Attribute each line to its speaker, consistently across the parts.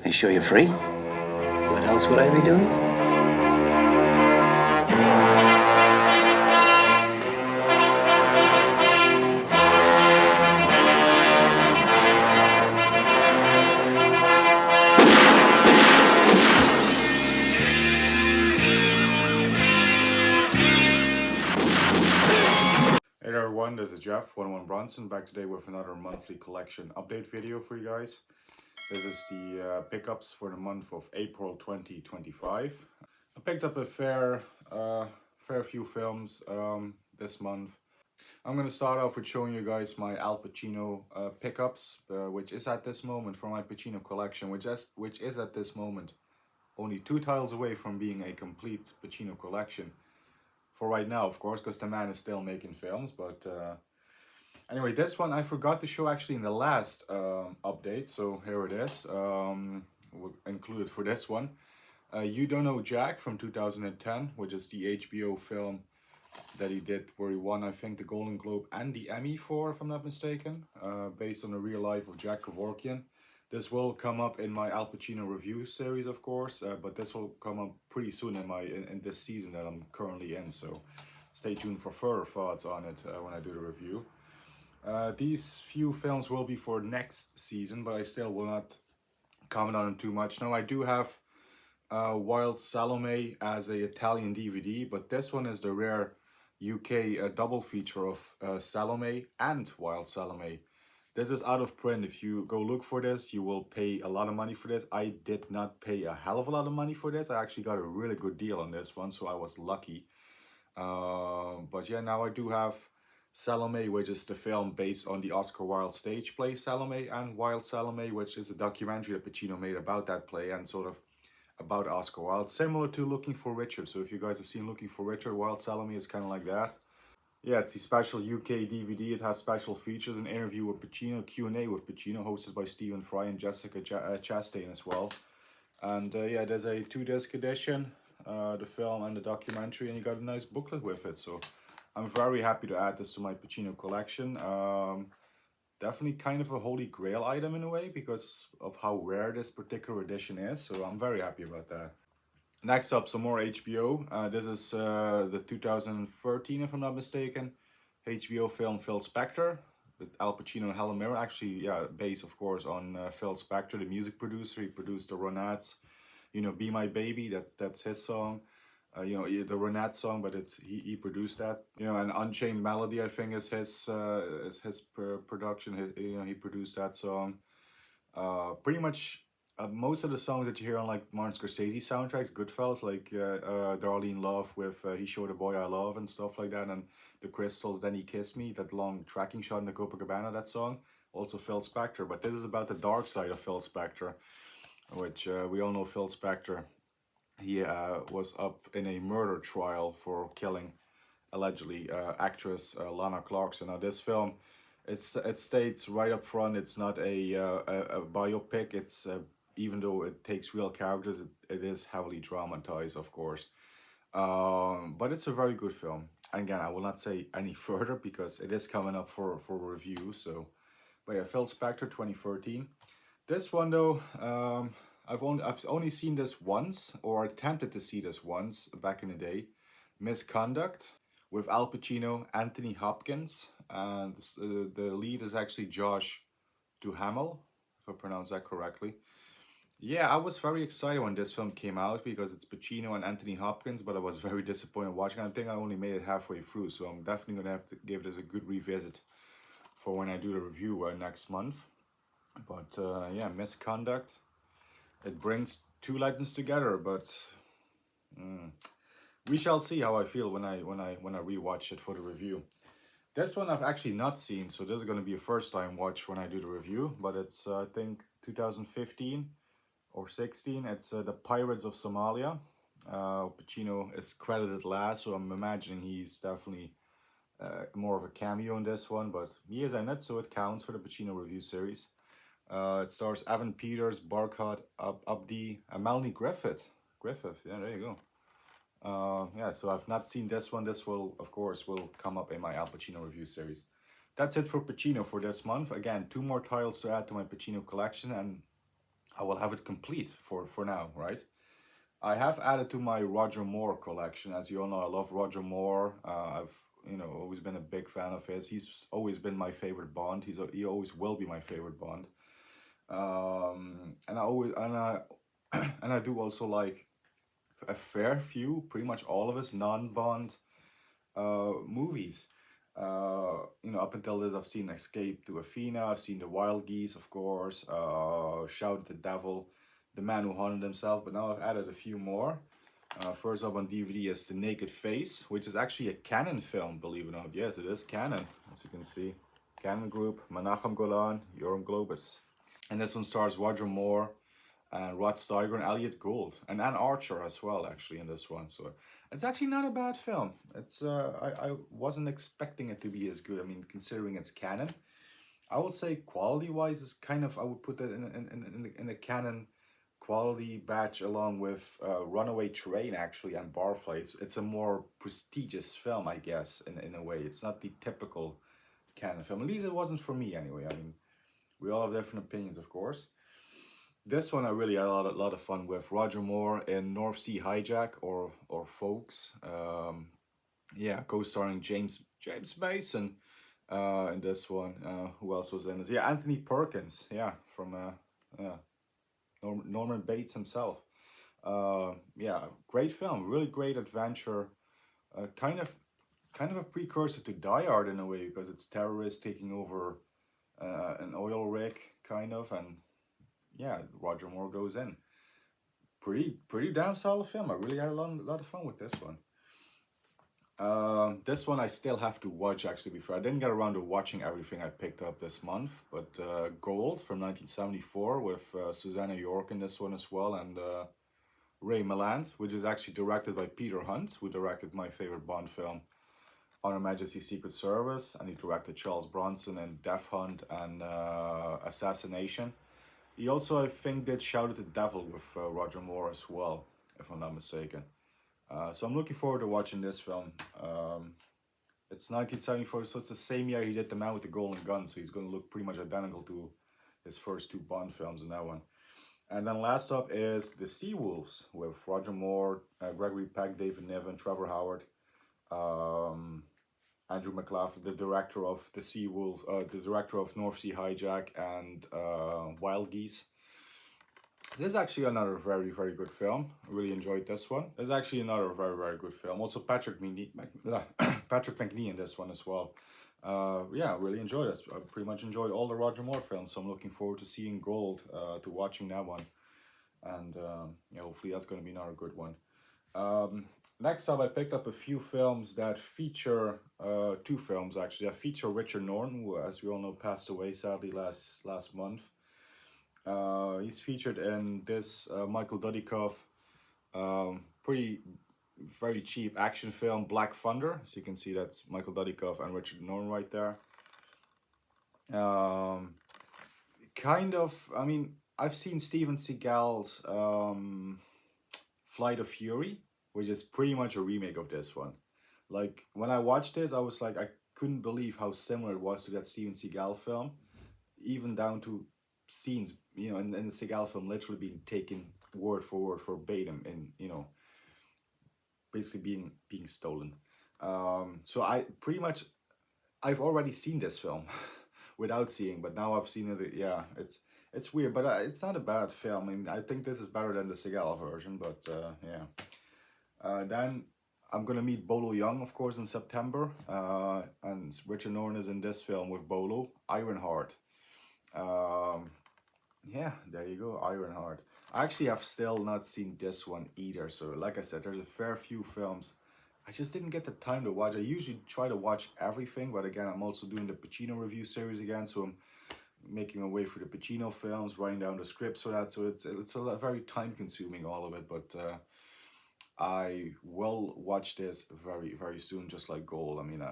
Speaker 1: Are you sure you're free? What else would I be doing?
Speaker 2: Hey there everyone, this is Jeff, 101 Bronson, back today with another monthly collection update video for you guys. This is the pickups for the month of April 2025. I picked up a fair few films this month. I'm going to start off with showing you guys my Al Pacino pickups, which is at this moment for my Pacino collection, which is at this moment only 2 titles away from being a complete Pacino collection. For right now, of course, because the man is still making films, but anyway, this one I forgot to show actually in the last update, so here it is. We'll include it for this one. You Don't Know Jack from 2010, which is the HBO film that he did, where he won, I think, the Golden Globe and the Emmy for, if I'm not mistaken, based on the real life of Jack Kevorkian. This will come up in my Al Pacino review series, of course, but this will come up pretty soon in this season that I'm currently in, so stay tuned for further thoughts on it when I do the review. These few films will be for next season, but I still will not comment on them too much. Now, I do have Wild Salome as a Italian DVD, but this one is the rare UK double feature of Salome and Wild Salome. This is out of print. If you go look for this, you will pay a lot of money for this. I did not pay a hell of a lot of money for this. I actually got a really good deal on this one, so I was lucky. But yeah, now I do have Salome, which is the film based on the Oscar Wilde stage play Salome, and Wild Salome, which is a documentary that Pacino made about that play and sort of about Oscar Wilde, similar to Looking for Richard. So if you guys have seen Looking for Richard, Wild Salome is kind of like that. Yeah, it's the special UK DVD. It has special features, an interview with Pacino, Q&A with Pacino, hosted by Stephen Fry and Jessica Chastain as well. And yeah, there's a 2-disc edition, the film and the documentary, and you got a nice booklet with it. So I'm very happy to add this to my Pacino collection. Definitely kind of a holy grail item in a way because of how rare this particular edition is. So I'm very happy about that. Next up, some more HBO. This is the 2013, if I'm not mistaken, HBO film Phil Spector with Al Pacino and Helen Mirren. Actually, yeah, based, of course, on Phil Spector, the music producer. He produced the Ronettes, you know, Be My Baby, that's his song. You know, the Ronette song, but he produced that. You know, and Unchained Melody, I think, is his production. You know, he produced that song. Pretty much most of the songs that you hear on like Martin Scorsese soundtracks, Goodfellas, like Darlene Love with He Showed a Boy I Love and stuff like that, and The Crystals, Then He Kissed Me, that long tracking shot in the Copacabana, that song, also Phil Spector. But this is about the dark side of Phil Spector, which we all know Phil Spector. He was up in a murder trial for killing, allegedly, actress Lana Clarkson. Now this film, it states right up front, it's not a biopic. It's even though it takes real characters, it is heavily dramatized, of course. But it's a very good film. And again, I will not say any further because it is coming up for review. So, but yeah, Phil Spector 2013. This one though, I've only seen this once, or attempted to see this once back in the day. Misconduct with Al Pacino, Anthony Hopkins, and the lead is actually Josh Duhamel, if I pronounce that correctly. Yeah, I was very excited when this film came out because it's Pacino and Anthony Hopkins, but I was very disappointed watching it. I think I only made it halfway through, so I'm definitely going to have to give this a good revisit for when I do the review next month. But yeah, Misconduct. It brings 2 legends together, but we shall see how I feel when I rewatch it for the review. This one I've actually not seen, so this is going to be a first time watch when I do the review. But it's I think 2015 or 16. It's the Pirates of Somalia. Pacino is credited last, so I'm imagining he's definitely more of a cameo in this one. But he is in it, so it counts for the Pacino review series. It stars Evan Peters, Barkhad Abdi, and Melanie Griffith. Yeah, there you go. Yeah, so I've not seen this one. This will, of course, will come up in my Al Pacino review series. That's it for Pacino for this month. Again, 2 more titles to add to my Pacino collection, and I will have it complete for now, right? I have added to my Roger Moore collection. As you all know, I love Roger Moore. I've always been a big fan of his. He's always been my favorite Bond. He always will be my favorite Bond. And I always and I and I do also like a fair few, pretty much all of his non-Bond movies. Up until this, I've seen Escape to Athena. I've seen The Wild Geese, of course. Shout at the Devil, The Man Who Haunted Himself. But now I've added a few more. First up on DVD is The Naked Face, which is actually a Canon film, believe it or not. Yes, it is Canon, as you can see. Canon Group, Menachem Golan, Yoram Globus. And this one stars Roger Moore, Rod Steiger, and Elliot Gould, and Ann Archer as well, actually, in this one. So it's actually not a bad film. It's I wasn't expecting it to be as good. I mean, considering it's Canon, I would say quality-wise is kind of, I would put that in a Canon quality batch along with Runaway Train, actually, and Barfly. It's a more prestigious film, I guess, in a way. It's not the typical Canon film. At least it wasn't for me, anyway. I mean, we all have different opinions, of course. This one I really had a lot of fun with. Roger Moore in North Sea Hijack or Folks. Yeah, co-starring James Mason in this one. Who else was in this? Yeah, Anthony Perkins. Yeah, from Norman Bates himself. Yeah, great film. Really great adventure. Kind of a precursor to Die Hard in a way, because it's terrorists taking over an oil rig, kind of, and yeah, Roger Moore goes in. Pretty damn solid film. I really had a lot of fun with this one. This one I still have to watch, actually, before. I didn't get around to watching everything I picked up this month, but Gold from 1974 with Susanna York in this one as well, and Ray Milland, which is actually directed by Peter Hunt, who directed my favorite Bond film, On Her Majesty's Secret Service, and he directed Charles Bronson in Death Hunt and Assassination. He also, I think, did Shout at the Devil with Roger Moore as well, if I'm not mistaken. So I'm looking forward to watching this film. It's 1974, so it's the same year he did The Man with the Golden Gun, so he's going to look pretty much identical to his first two Bond films in that one. And then last up is The Sea Wolves with Roger Moore, Gregory Peck, David Niven, Trevor Howard, Andrew McLaughlin, the director of The Sea Wolf, the director of North Sea Hijack and Wild Geese. This is actually another very, very good film. I really enjoyed this one. This is actually another very, very good film. Also Patrick McNee in this one as well. Yeah, I really enjoyed this. I pretty much enjoyed all the Roger Moore films, so I'm looking forward to seeing Gold, to watching that one. And yeah, hopefully that's going to be another good one. Next up, I picked up a few films that feature, two films actually, that feature Richard Norton, who, as we all know, passed away sadly last month. He's featured in this Michael Dudikoff, very cheap action film, Black Thunder. So you can see that's Michael Dudikoff and Richard Norton right there. Kind of, I mean, I've seen Steven Seagal's Flight of Fury, which is pretty much a remake of this one. Like, when I watched this, I was like, I couldn't believe how similar it was to that Steven Seagal film, even down to scenes, you know, in the Seagal film literally being taken word for word verbatim and, you know, basically being stolen. So I've already seen this film without seeing, but now I've seen it. Yeah, it's weird, but it's not a bad film. I mean, I think this is better than the Seagal version, but yeah. Then I'm gonna meet Bolo Young, of course, in September, and Richard Norton is in this film with Bolo, Ironheart. Yeah, there you go, Ironheart. I actually have still not seen this one either, so like I said, there's a fair few films I just didn't get the time to watch. I usually try to watch everything, but again, I'm also doing the Pacino review series again, so I'm making my way through the Pacino films, writing down the scripts for that, so it's a very time consuming, all of it, but I will watch this very, very soon, just like Gold. I mean,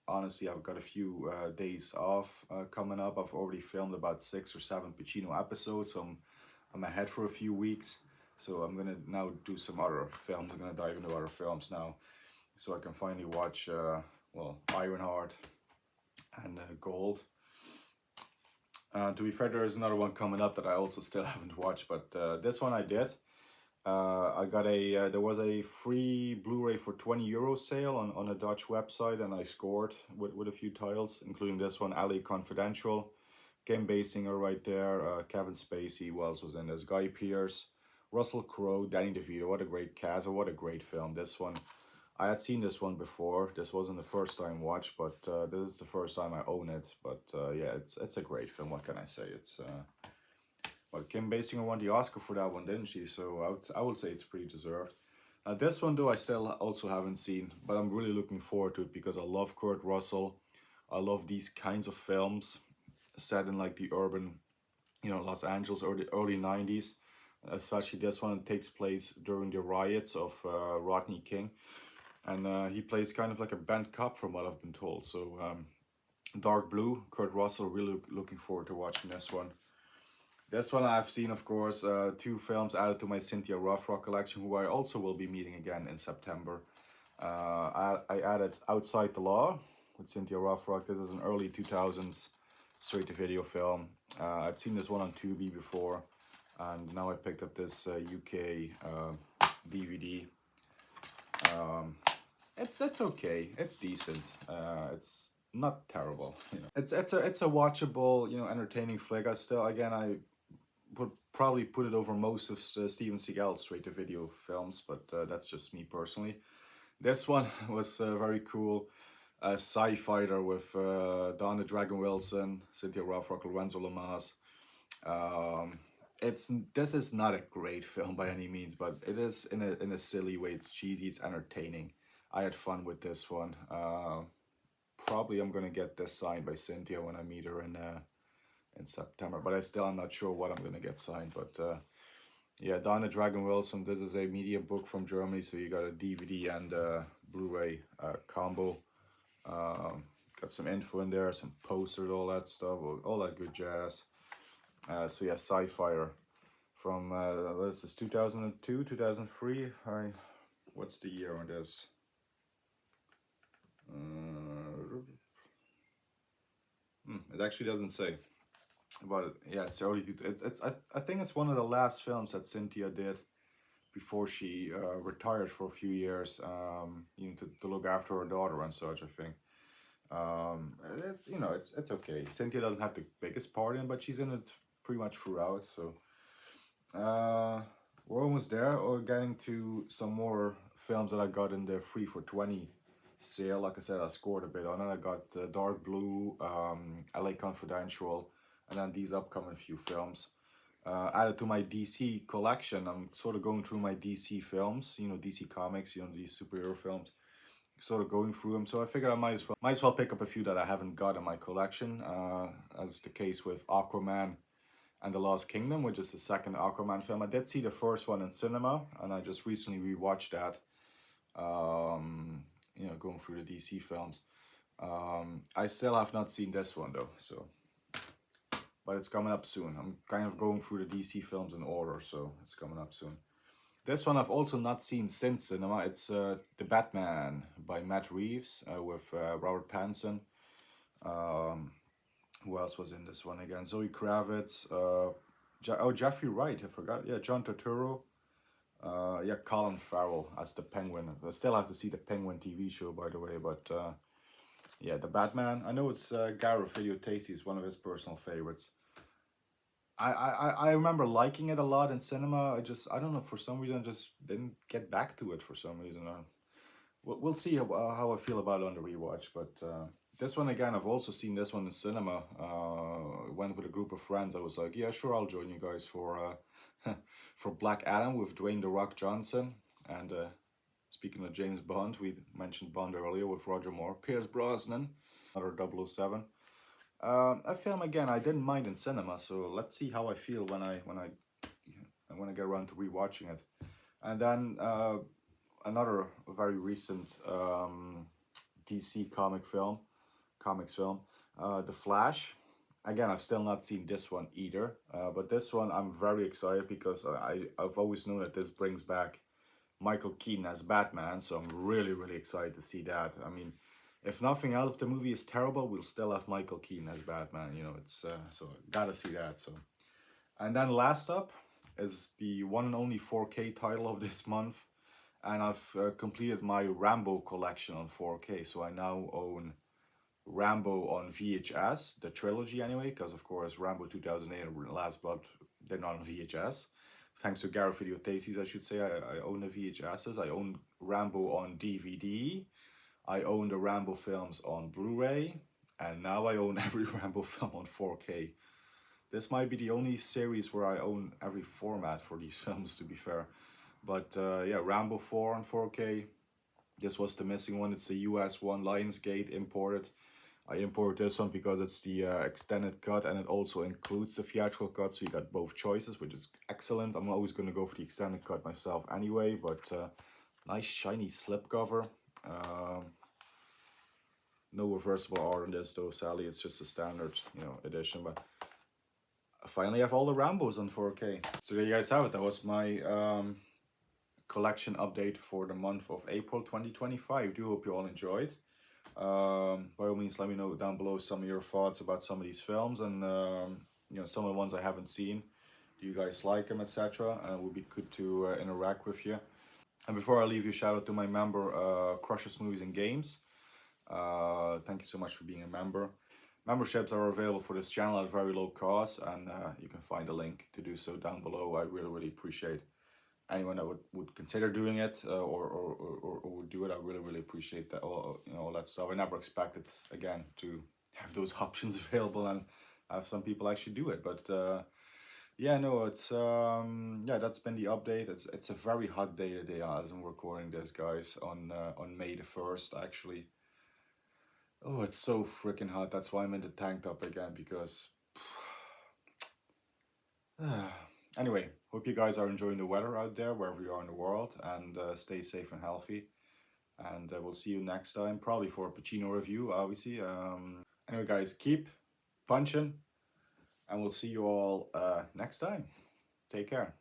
Speaker 2: honestly, I've got a few days off coming up. I've already filmed about 6 or 7 Pacino episodes, so I'm ahead for a few weeks. So I'm gonna now do some other films. I'm gonna dive into other films now, so I can finally watch, well, Ironheart and Gold. To be fair, there is another one coming up that I also still haven't watched, but this one I did. I got a there was a free Blu-ray for €20 sale on a Dutch website, and I scored with a few titles, including this one, LA Confidential, Kim Basinger right there, Kevin Spacey, who else was in this? Guy Pearce, Russell Crowe, Danny DeVito. What a great cast! What a great film! This one, I had seen this one before. This wasn't the first time watch, but this is the first time I own it. But yeah, it's a great film. What can I say? It's but Kim Basinger won the Oscar for that one, didn't she? So I would say it's pretty deserved. This one though, I still also haven't seen, but I'm really looking forward to it because I love Kurt Russell. I love these kinds of films set in like the urban, Los Angeles or the early 90s. Especially this one takes place during the riots of Rodney King. And he plays kind of like a bent cop from what I've been told. So Dark Blue, Kurt Russell, really looking forward to watching this one. This one I've seen, of course, 2 films added to my Cynthia Rothrock collection, who I also will be meeting again in September. I added Outside the Law with Cynthia Rothrock. This is an early 2000s straight-to-video film. I'd seen this one on Tubi before, and now I picked up this UK DVD. It's okay. It's decent. It's not terrible. It's a watchable, entertaining flick. I would probably put it over most of Steven Seagal's straight-to-video films, but that's just me personally. This one was very cool. SciFifire with Donna Dragon Wilson, Cynthia Rothrock, Lorenzo Lamas. This is not a great film by any means, but it is in a silly way. It's cheesy, it's entertaining. I had fun with this one. Probably I'm gonna get this signed by Cynthia when I meet her in September, but I'm not sure what I'm gonna get signed. But yeah, Donna Dragon Wilson. This is a media book from Germany, so you got a DVD and Blu-ray combo. Got some info in there, some posters, all that stuff, all that good jazz. So yeah, SciFifire from what is this, 2002, 2003? What's the year on this? It actually doesn't say. But yeah, it's early. I think it's one of the last films that Cynthia did before she retired for a few years. To look after her daughter and such. I think. It's okay. Cynthia doesn't have the biggest part in, but she's in it pretty much throughout. So we're almost there. Or getting to some more films that I got in the 3 for 20 sale. Like I said, I scored a bit on it. I got Dark Blue, LA Confidential, and then these upcoming few films. Added to my DC collection. I'm sort of going through my DC films, DC Comics, these superhero films. Sort of going through them, so I figured I might as well pick up a few that I haven't got in my collection, as the case with Aquaman and the Lost Kingdom, which is the second Aquaman film. I did see the first one in cinema, and I just recently rewatched that. Going through the DC films. I still have not seen this one though, so. But it's coming up soon. I'm kind of going through the DC films in order, so it's coming up soon. This one I've also not seen since cinema. It's The Batman by Matt Reeves with Robert Pattinson. Who else was in this one again? Zoe Kravitz. Jeffrey Wright, I forgot. Yeah, John Turturro. Colin Farrell as the Penguin. I still have to see the Penguin TV show, by the way. But yeah, The Batman. I know it's Gareth Videotasi is one of his personal favorites. I remember liking it a lot in cinema. I don't know, for some reason I just didn't get back to it for some reason. We'll see how I feel about it on the rewatch. But this one again, I've also seen this one in cinema. Went with a group of friends. I was like, yeah, sure, I'll join you guys for for Black Adam with Dwayne "The Rock" Johnson. And speaking of James Bond, we mentioned Bond earlier with Roger Moore, Pierce Brosnan, another 007. A film again I didn't mind in cinema, so let's see how I feel when I get around to rewatching it. And then another very recent DC comics film, The Flash. Again, I've still not seen this one either, but this one I'm very excited because I've always known that this brings back Michael Keaton as Batman, so I'm really excited to see that. I mean, if nothing out of the movie is terrible, we'll still have Michael Keaton as Batman. You know, it's so gotta see that. So, and then last up is the one and only 4K title of this month, and I've completed my Rambo collection on 4K. So I now own Rambo on VHS, the trilogy anyway, because of course Rambo 2008 and Last Blood, they're not on VHS. Thanks to Gareth Video Tasties, I should say, I own the VHSs. I own Rambo on DVD. I own the Rambo films on Blu-ray. And now I own every Rambo film on 4K. This might be the only series where I own every format for these films, to be fair. But yeah, Rambo 4 on 4K. This was the missing one. It's the US one, Lionsgate imported. I imported this one because it's the extended cut, and it also includes the theatrical cut, so you got both choices, which is excellent. I'm always going to go for the extended cut myself anyway, but nice shiny slipcover. No reversible art on this though, sadly. It's just a standard, you know, edition. But I finally have all the Rambos on 4K. So there you guys have it. That was my collection update for the month of April 2025. Do hope you all enjoyed. By all means, let me know down below some of your thoughts about some of these films, and you know, some of the ones I haven't seen. Do you guys like them, etc.? It would be good to interact with you. And before I leave you, shout out to my member, Crushes Movies and Games. Thank you so much for being a member. Memberships are available for this channel at very low cost, and you can find a link to do so down below. I really appreciate anyone that would consider doing it or would do it. I really appreciate that, all, you know, all that stuff. I never expected, again, to have those options available and have some people actually do it. But yeah, no, it's yeah, that's been the update. It's a very hot day today as I'm recording this, guys, on May the 1st actually. Oh, it's so freaking hot. That's why I'm in the tank top again, because anyway, hope you guys are enjoying the weather out there wherever you are in the world, and stay safe and healthy. And we'll see you next time, probably for a Pacino review, obviously. Anyway, guys, keep punching, and we'll see you all next time. Take care.